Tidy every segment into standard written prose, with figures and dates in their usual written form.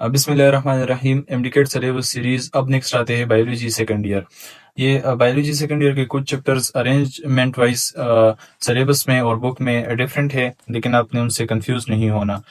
बिस्मिल्लाहिर्रहमानिर्रहीम। MDCAT syllabus series अब next आते हैं बायोलॉजी सेकंड ईयर। ये बायोलॉजी सेकंड ईयर के कुछ चैप्टर्स अरेंजमेंट वाइज सिलेबस में और बुक में डिफरेंट है, लेकिन आपने उनसे कंफ्यूज नहीं होना।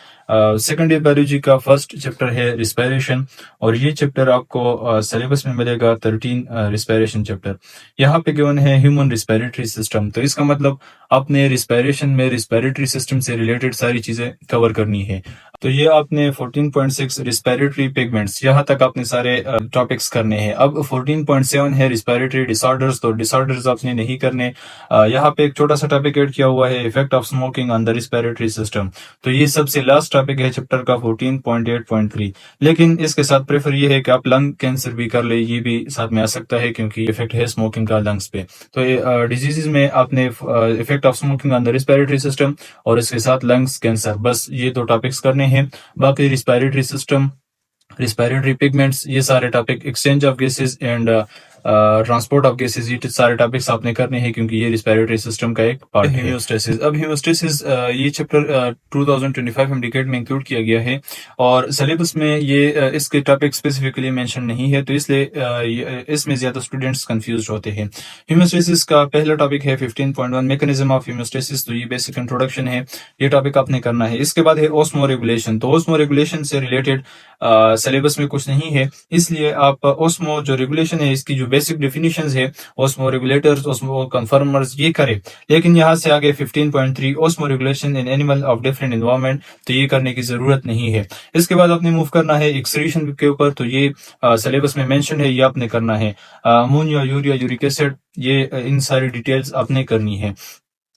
सेकंड ईयर बायोलॉजी का फर्स्ट चैप्टर है रिस्पायरेशन, और ये चैप्टर आपको सिलेबस में मिलेगा 13 रिस्पायरेशन चैप्टर। यहाँ पे गिवन है ह्यूमन रिस्पायरेटरी सिस्टम, तो इसका मतलब आपने रिस्पायरेशन में रिस्पायरेटरी सिस्टम से रिलेटेड सारी चीजें कवर करनी है। तो ये आपने 14.6 रिस्पायरेटरी पिगमेंट्स, यहाँ तक आपने सारे टॉपिक्स करने हैं। अब 14.7 है रिस्पायरेटरी डिसऑर्डर्स, तो डिसऑर्डर्स आपने नहीं करने। यहाँ पे एक छोटा सा टॉपिक ऐड किया हुआ है, effect of smoking on the respiratory system. तो ये सबसे लास्ट टॉपिक है चैप्टर का 14.8.3। लेकिन इसके साथ प्रेफर ये है कि आप लंग कैंसर भी कर ले, ये भी साथ में आ सकता है क्योंकि इफेक्ट है स्मोकिंग का लंग्स पे। तो डिजीजेज में आपने effect of smoking on the respiratory system और इसके साथ लंग्स कैंसर, बस ये दो टॉपिक्स करने हैं। बाकी रिस्पायरेटरी सिस्टम, रिस्पायरेटरी पिगमेंट्स, ये सारे topic, exchange of gases and transport of gases, ये सारे टॉपिक्स आपने करने हैं क्योंकि ये रिस्पायरेटरी सिस्टम का एक पार्ट है। हीमोस्टेसिस, अब हीमोस्टेसिस ये चैप्टर 2025 एमडीकेट में इंक्लूड किया गया है और सिलेबस में ये इसके टॉपिक स्पेसिफिकली मेंशन नहीं है, तो इसलिए इसमें ज्यादा स्टूडेंट्स कंफ्यूज होते हैं। हीमोस्टेसिस का पहला टॉपिक है 15.1 मैकेनिज्म ऑफ हीमोस्टेसिस, तो ये बेसिक इंट्रोडक्शन है, ये टॉपिक आपने करना है। इसके बाद है ऑस्मो रेगुलेशन, तो ऑस्मो रेगुलेशन से रिलेटेड सिलेबस में कुछ नहीं है, इसलिए आप ऑस्मो जो रेगुलेशन है इसकी जो बेसिक डेफिनेशंस है, ऑस्मो रेगुलेटर्स, ऑस्मो कन्फर्मर्स, ये करें। लेकिन यहाँ से आगे 15.3 osmo regulation in animal of different environment, तो ये करने की जरूरत नहीं है। इसके बाद आपने मूव करना है एक्सक्रीशन के ऊपर, तो ये सिलेबस में मेंशन है, ये आपने करना है। अमोनिया, यूरिया, यूरिक एसिड, ये इन सारी डिटेल्स आपने करनी है।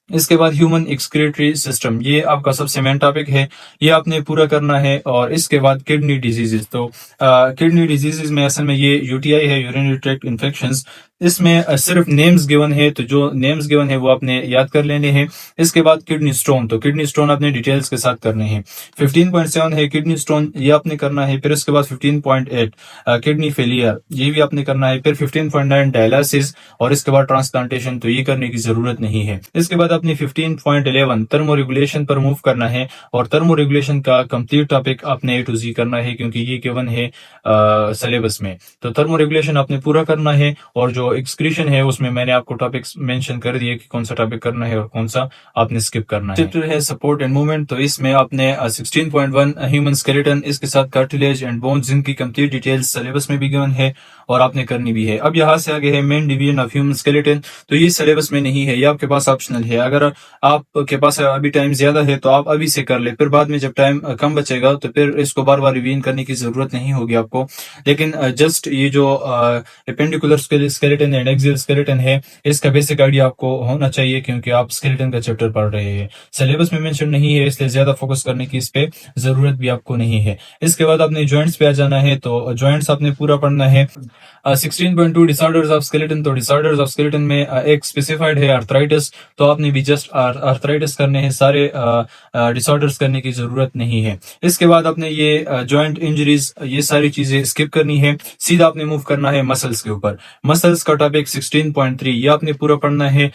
इसके बाद ह्यूमन एक्सक्रीटरी सिस्टम, ये आपका सबसे मेन टॉपिक है, ये आपने पूरा करना है। और इसके बाद किडनी डिजीजेस, तो किडनी डिजीजेस में असल में ये यूटीआई है, यूरिनरी ट्रैक्ट इन्फेक्शंस, इसमें सिर्फ नेम्स गिवन है, तो जो नेम्स गिवन है वो आपने याद कर लेने हैं। इसके बाद किडनी स्टोन, तो किडनी स्टोन आपने डिटेल्स के साथ करने हैं। 15.7 है किडनी स्टोन, ये आपने करना है। फिर इसके बाद 15.8 किडनी फेलियर, ये भी आपने करना है। फिर 15.9 डायलिसिस और इसके बाद ट्रांसप्लांटेशन, तो ये करने की जरूरत नहीं है। इसके बाद अपनी 15.11 थर्मो रेगुलेशन पर मूव करना है, और थर्मो रेगुलेशन का कंप्लीट टॉपिक आपने A to Z करना है क्योंकि ये गिवन है सिलेबस में। तो थर्मो रेगुलेशन आपने पूरा करना है, और जो एक्सक्रीशन है उसमें मैंने आपको टॉपिक्स मेंशन कर दिए कि कौन सा टॉपिक करना है और कौन सा आपने स्किप करना है। चैप्टर है सपोर्ट एंड मूवमेंट, तो इसमें आपने 16.1 ह्यूमन स्केलेटन, इसके साथ कार्टिलेज एंड बोन्स, जिनकी कंप्लीट डिटेल्स सिलेबस में भी गिवन है और आपने करनी भी है। अब यहाँ से आगे है main division of human skeleton, तो ये सिलेबस में नहीं है, ये आपके पास ऑप्शनल है। अगर आपके पास अभी टाइम ज्यादा है तो आप अभी से कर ले, फिर बाद में जब टाइम कम बचेगा तो फिर इसको बार बार रिवीजन करने की जरूरत नहीं होगी आपको। लेकिन जस्ट ये जो appendicular skeleton and axial skeleton है, इसका बेसिक आइडिया आपको होना चाहिए क्योंकि आप स्केलेटन का चैप्टर पढ़ रहे हैं। सिलेबस में मेंशन नहीं है, इसलिए ज्यादा फोकस करने की इस पे जरूरत भी आपको नहीं है। इसके बाद आपने जॉइंट्स पे आ जाना है, तो जॉइंट्स आपने पूरा पढ़ना है। 16.2 डिसऑर्डर्स ऑफ स्केलेटन, तो डिसऑर्डर्स ऑफ स्केलेटन में एक स्पेसिफाइड है आर्थराइटिस, तो आपने भी जस्ट आर्थराइटिस करने हैं, सारे डिसऑर्डर्स करने की जरूरत नहीं है। इसके बाद आपने ये जॉइंट इंजरीज, ये सारी चीजें स्किप करनी है, सीधा आपने मूव करना है मसल्स के ऊपर। मसल्स का टॉपिक 16.3 ये आपने पूरा पढ़ना है।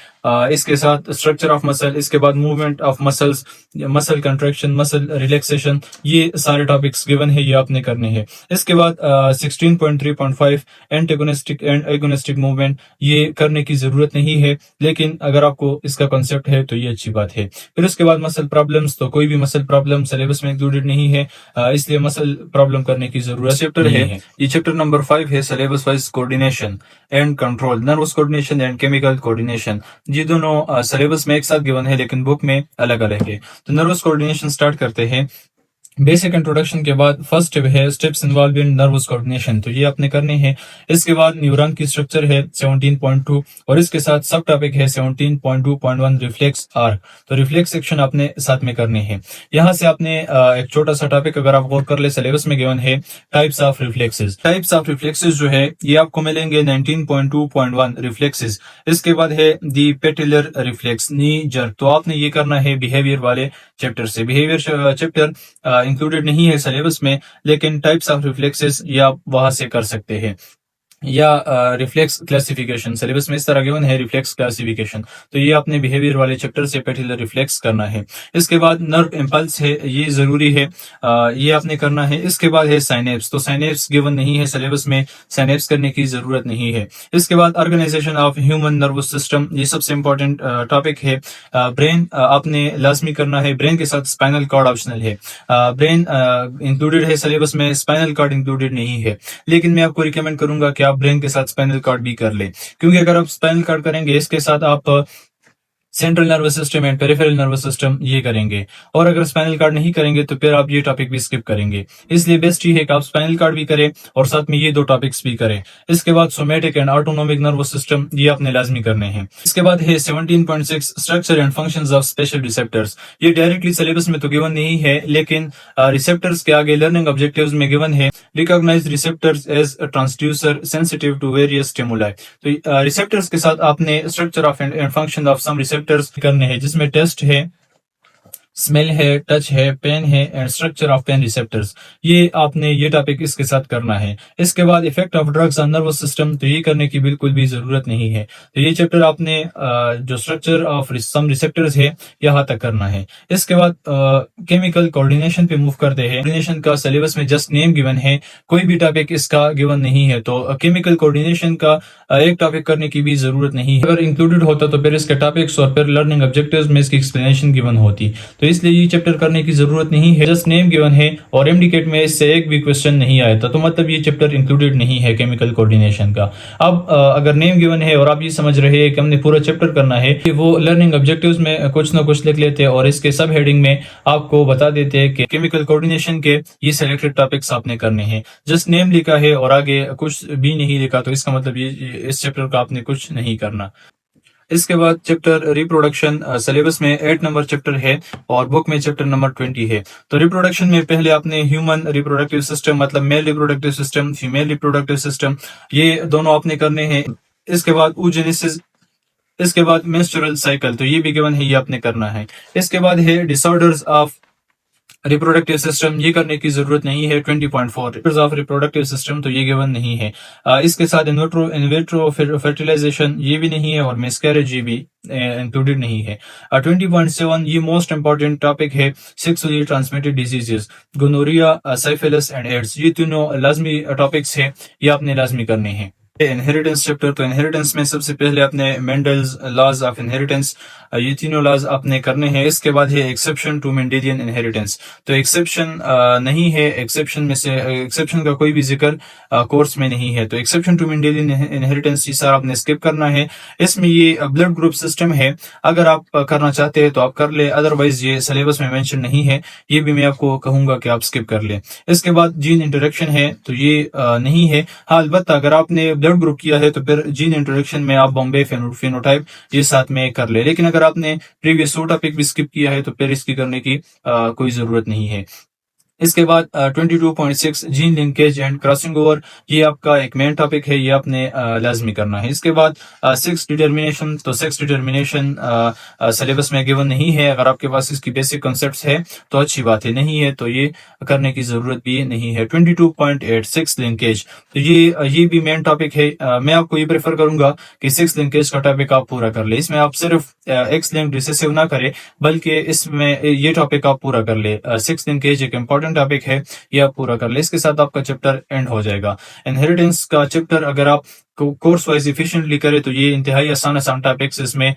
इसके साथ स्ट्रक्चर ऑफ मसल, इसके बाद movement of muscles, muscle contraction, muscle relaxation, ये सारे टॉपिक्स गिवन है, ये आपने करने हैं। इसके बाद 16.3.5 एंटेगोनिस्टिक एंड एगोनिस्टिक मूवमेंट, ये करने की जरूरत नहीं है, लेकिन अगर आपको इसका कॉन्सेप्ट है तो ये अच्छी बात है। फिर उसके बाद मसल प्रॉब्लम्स, तो कोई भी मसल प्रॉब्लम सिलेबस में इंक्लूडेड नहीं है, इसलिए मसल प्रॉब्लम करने की जरूरत चैप्टर है। ये चैप्टर नंबर 5 है, syllabus wise coordination and control, nervous coordination and chemical coordination, ये दोनों सिलेबस में एक साथ गिवन है लेकिन बुक में अलग अलग है। तो नर्वस कोऑर्डिनेशन स्टार्ट करते हैं। बेसिक इंट्रोडक्शन के बाद फर्स्ट स्टेप है steps involve in nervous coordination, तो ये आपने करने हैं। इसके बाद न्यूरॉन की स्ट्रक्चर है 17.2, और इसके साथ सब टॉपिक है 17.2.1 रिफ्लेक्स आर्क, तो रिफ्लेक्स सेक्शन आपने साथ में करने हैं। यहाँ से आपने एक छोटा सा टॉपिक अगर आप गौर कर ले, सिलेबस में गिवन है types of reflexes. Types of reflexes जो है ये आपको मिलेंगे 19.2.1 रिफ्लेक्सेस। इसके बाद है दी पेटिलर रिफ्लेक्स, नी जर्क, तो आपने ये करना है बिहेवियर वाले चैप्टर से। बिहेवियर चैप्टर इंक्लूडेड नहीं है सिलेबस में, लेकिन टाइप्स ऑफ रिफ्लेक्सेस ये आप वहां से कर सकते हैं। या रिफ्लेक्स क्लासिफिकेशन, सिलेबस में इस तरह गिवन है रिफ्लेक्स क्लासिफिकेशन, तो ये आपने बिहेवियर वाले चैप्टर से पर्टिकुलर रिफ्लेक्स करना है। इसके बाद नर्व इम्पल्स है, ये जरूरी है, ये आपने करना है। इसके बाद है साइनेप्स, तो साइनेप्स गिवन नहीं है सिलेबस में, साइनेप्स करने की जरूरत नहीं है। इसके बाद organisation of human nervous system, ये सबसे इंपॉर्टेंट टॉपिक है। ब्रेन आपने लाजमी करना है, ब्रेन के साथ स्पाइनल कॉर्ड ऑप्शनल है। ब्रेन इंक्लूडेड है सिलेबस में, स्पाइनल कॉर्ड इंक्लूडेड नहीं है, लेकिन मैं आपको रिकमेंड करूंगा कि आप ब्रेन के साथ स्पाइनल कॉर्ड भी कर ले, क्योंकि अगर आप स्पाइनल कॉर्ड करेंगे इसके साथ आप central nervous system and peripheral nervous system ये करेंगे, और अगर स्पाइनल कार्ड नहीं करेंगे तो फिर आप ये टॉपिक भी स्किप करेंगे। इसलिए बेस्ट ये है कि आप स्पाइनल कार्ड भी करें और साथ में ये दो टॉपिक्स भी करें। इसके बाद somatic and autonomic nervous system, ये आपने लाजमी करने हैं। इसके बाद है 17.6 structure and functions of special receptors. ये डायरेक्टली सिलेबस में तो गिवन नहीं है, लेकिन रिसेप्टर्स के आगे लर्निंग ऑब्जेक्टिव्स में गिवन है, recognise receptors as transducer sensitive to various stimuli. तो रिसेप्टर्स के साथ आपने structure of and function of some receptors करने हैं, जिसमें टेस्ट है, स्मेल है, टच है, पेन है and structure of pen receptors. ये आपने ये टॉपिक इसके साथ करना है। इसके बाद effect of drugs on nervous system, तो ये करने की बिल्कुल भी जरूरत नहीं है। तो ये चैप्टर आपने जो स्ट्रक्चर ऑफ सम रिसेप्टर्स है यहाँ तक करना है। इसके बाद केमिकल कोऑर्डिनेशन पे मूव करते हैं। कोऑर्डिनेशन का सिलेबस में जस्ट नेम गिवन है, कोई भी टॉपिक इसका गिवन नहीं है, तो केमिकल कोऑर्डिनेशन का एक टॉपिक करने की भी जरूरत नहीं है। अगर इंक्लूडेड होता तो फिर इसके टॉपिक्स और फिर लर्निंग ऑब्जेक्टिव्स में इसकी एक्सप्लेनेशन गिवन होती, तो इसलिए ये चैप्टर करने की जरूरत नहीं है। जस्ट नेम गिवन है और एमडीकेट में इससे एक भी क्वेश्चन नहीं आया था, तो मतलब ये चैप्टर इंक्लूडेड नहीं है केमिकल कोऑर्डिनेशन का। अब अगर नेम गिवन है और आप ये समझ रहे हैं कि हमने पूरा चैप्टर करना है, कि वो लर्निंग ऑब्जेक्टिव्स में कुछ ना कुछ लिख लेते हैं और इसके सब हेडिंग में आपको बता देते हैं कि केमिकल कोऑर्डिनेशन के ये सिलेक्टेड टॉपिक्स आपने करने हैं। जस्ट नेम लिखा है और आगे कुछ भी नहीं लिखा, तो इसका मतलब ये इस चैप्टर का आपने कुछ नहीं करना। इसके बाद चैप्टर रिप्रोडक्शन, सिलेबस में 8 नंबर चैप्टर है और बुक में चैप्टर नंबर 20 है। तो रिप्रोडक्शन में पहले आपने ह्यूमन रिप्रोडक्टिव सिस्टम, मतलब male reproductive system, female reproductive system, ये दोनों आपने करने हैं। इसके बाद oogenesis, इसके बाद मेंस्ट्रुअल साइकिल, तो ये भी गिवन है, ये आपने करना है। इसके बाद है डिसऑर्डर्स ऑफ रिप्रोडक्टिव सिस्टम, ये करने की जरूरत नहीं है। 20.4 ऑफ रिप्रोडक्टिव सिस्टम, तो ये गिवन नहीं है। इसके साथ इनविट्रो फर्टिलाइजेशन, ये भी नहीं है, और मिसकैरेज, ये भी इंक्लूडेड नहीं है। 20.7 ये मोस्ट इंपॉर्टेंट टॉपिक है, sexually transmitted diseases, gonorrhoea, syphilis and AIDS, ये तीनों लाजमी टॉपिक्स है, ये आपने लाजमी करने हैं। इनहेरिटेंस चैप्टर, तो इनहेरिटेंस में सबसे पहले आपने मेंडल्स लॉज ऑफ इनहेरिटेंस, ये तीनों लॉज आपने करने हैं। इसके बाद है एक्सेप्शन टू मेंडेलियन इनहेरिटेंस, तो एक्सेप्शन नहीं है, एक्सेप्शन में से एक्सेप्शन का कोई भी जिक्र कोर्स में नहीं है, तो एक्सेप्शन टू मेंडेलियन इनहेरिटेंस ये सारा आपने स्किप करना है। इसमें ये ब्लड ग्रुप सिस्टम है, अगर आप करना चाहते हैं तो आप कर ले, अदरवाइज ये सिलेबस में मेंशन नहीं है, ये भी मैं आपको कहूंगा कि आप स्किप कर ले। इसके बाद जीन इंटरेक्शन है, तो ये नहीं है। हाँ, अलबत्ता अगर आपने ब्लड ग्रुप किया है तो फिर जीन इंटरेक्शन में आप बॉम्बे फेनोटाइप ये साथ में कर ले, लेकिन अगर आपने प्रीवियस 100 टॉपिक भी स्किप किया है तो फिर इसकी करने की कोई जरूरत नहीं है। इसके बाद 22.6 gene linkage and crossing over, ये आपका एक मेन टॉपिक है, ये आपने लाजमी करना है। इसके बाद सेक्स डिटर्मिनेशन, तो सेक्स डिटर्मिनेशन सिलेबस में गिवन नहीं है, अगर आपके पास इसकी बेसिक कॉन्सेप्ट्स है तो अच्छी बात है, नहीं है तो ये करने की जरूरत भी नहीं है। 22.8 सेक्स लिंकेज, तो ये भी मेन टॉपिक है। मैं आपको ये प्रेफर करूंगा कि सेक्स लिंकेज का टॉपिक आप पूरा कर ले, इसमें आप सिर्फ एक्स लिंक्ड रिसेसिव ना करें, बल्कि इसमें ये टॉपिक आप पूरा कर ले। सेक्स लिंकेज एक इंपॉर्टेंट टॉपिक है, ये आप पूरा कर ले, इसके साथ आपका चैप्टर एंड हो जाएगा। इनहेरिटेंस का चैप्टर अगर आप कोर्स वाइज इफिशिएंटली करें तो ये इंतहाई आसान टॉपिक्स इसमें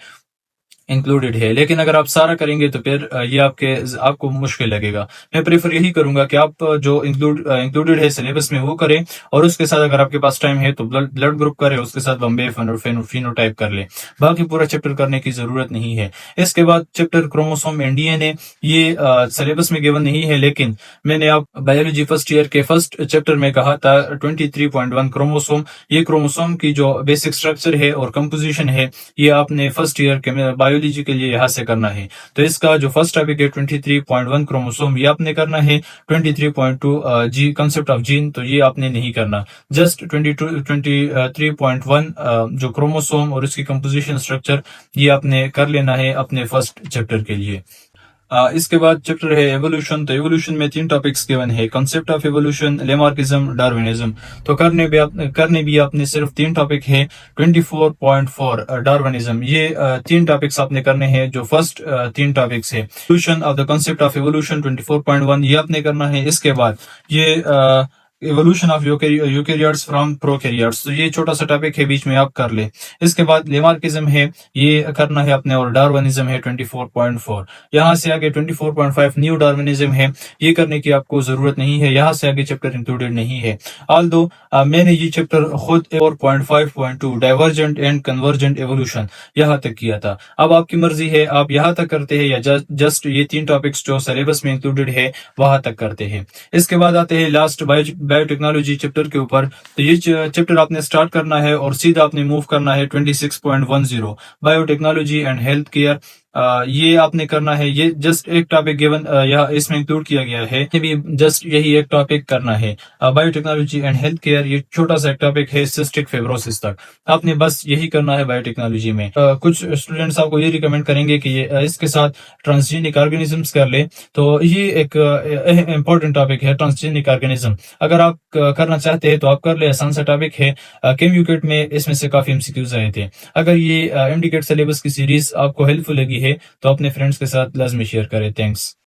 इंक्लूडेड है, लेकिन अगर आप सारा करेंगे तो फिर ये आपको मुश्किल लगेगा। मैं प्रेफर यही करूंगा कि आप जो इंक्लूडेड है सिलेबस में वो करें, और उसके साथ अगर आपके पास टाइम है तो ब्लड ग्रुप करें, उसके साथ बॉम्बे फिनोटाइप कर ले, बाकी पूरा चैप्टर करने की जरूरत नहीं है। इसके बाद चैप्टर क्रोमोसोम एंड डीएनए, ये सिलेबस में गिवन नहीं है, लेकिन मैंने आप बायोलॉजी फर्स्ट ईयर के फर्स्ट चैप्टर में कहा था 23.1 क्रोमोसोम, ये क्रोमोसोम की जो बेसिक स्ट्रक्चर है और कंपोजिशन है, ये आपने फर्स्ट ईयर के बायोलॉजी के लिए यहाँ से करना है। तो इसका जो फर्स्ट टॉपिक है 23.1 क्रोमोसोम, ये आपने करना है। 23.2 जी कंसेप्ट ऑफ जीन, तो ये आपने नहीं करना। जस्ट 23.1 जो क्रोमोसोम और इसकी कंपोजिशन स्ट्रक्चर, ये आपने कर लेना है अपने फर्स्ट चैप्टर के लिए। इसके बाद चैप्टर है एवोल्यूशन। तो एवोल्यूशन में 3 टॉपिक्स गिवन है, concept of evolution, Lamarckism, Darwinism. तो करने भी आपने सिर्फ 3 टॉपिक है। 24.4 डार्विनिज्म, ये 3 टॉपिक्स आपने करने हैं, जो फर्स्ट 3 टॉपिक्स है। Evolution of the concept of evolution 24.1 ये आपने करना है। इसके बाद ये evolution of eukaryotes from prokaryotes, तो ये छोटा सा टॉपिक है, बीच में आप कर ले। इसके बाद लेमार्किज्म है, ये करना है अपने, और डार्विनिज्म है 24.4। यहाँ से आगे 24.5 न्यू डार्विनिज्म है, ये करने की आपको जरूरत नहीं है, यहाँ से आगे चैप्टर इंक्लूडेड नहीं है। ऑल दो मैंने ये चैप्टर खुद 4.5.2 डाइवर्जेंट एंड कन्वर्जेंट एवोल्यूशन यहाँ तक किया था। अब आपकी मर्जी है, आप यहाँ तक करते हैं या जस्ट ये 3 टॉपिक्स जो सिलेबस में इंक्लूडेड है वहां तक करते हैं। इसके बाद आते हैं लास्ट बायोटेक्नोलॉजी चैप्टर के ऊपर। तो ये चैप्टर आपने स्टार्ट करना है और सीधा आपने मूव करना है 26.10 बायोटेक्नोलॉजी एंड हेल्थ केयर। ये आपने करना है। ये जस्ट एक टॉपिक गिवन यहाँ इसमें इंक्लूड किया गया है, ये भी जस्ट यही एक टॉपिक करना है। बायोटेक्नोलॉजी एंड हेल्थ केयर, ये छोटा सा एक टॉपिक है सिस्टिक फाइब्रोसिस तक, आपने बस यही करना है बायोटेक्नोलॉजी में। कुछ स्टूडेंट्स आपको ये रिकमेंड करेंगे कि ये इसके साथ ट्रांसजेनिक ऑर्गेनिजम्स कर ले, तो ये एक इम्पोर्टेंट टॉपिक है ट्रांसजेनिक ऑर्गेनिज्म। अगर आप करना चाहते हैं तो आप कर ले, आसान सा टॉपिक है। केमयूकेट में इसमें से काफी एमसीक्यूज आए थे। अगर ये एमडीकेट सिलेबस की सीरीज आपको हेल्पफुल लगी है तो अपने फ्रेंड्स के साथ लाजमी शेयर करें। थैंक्स।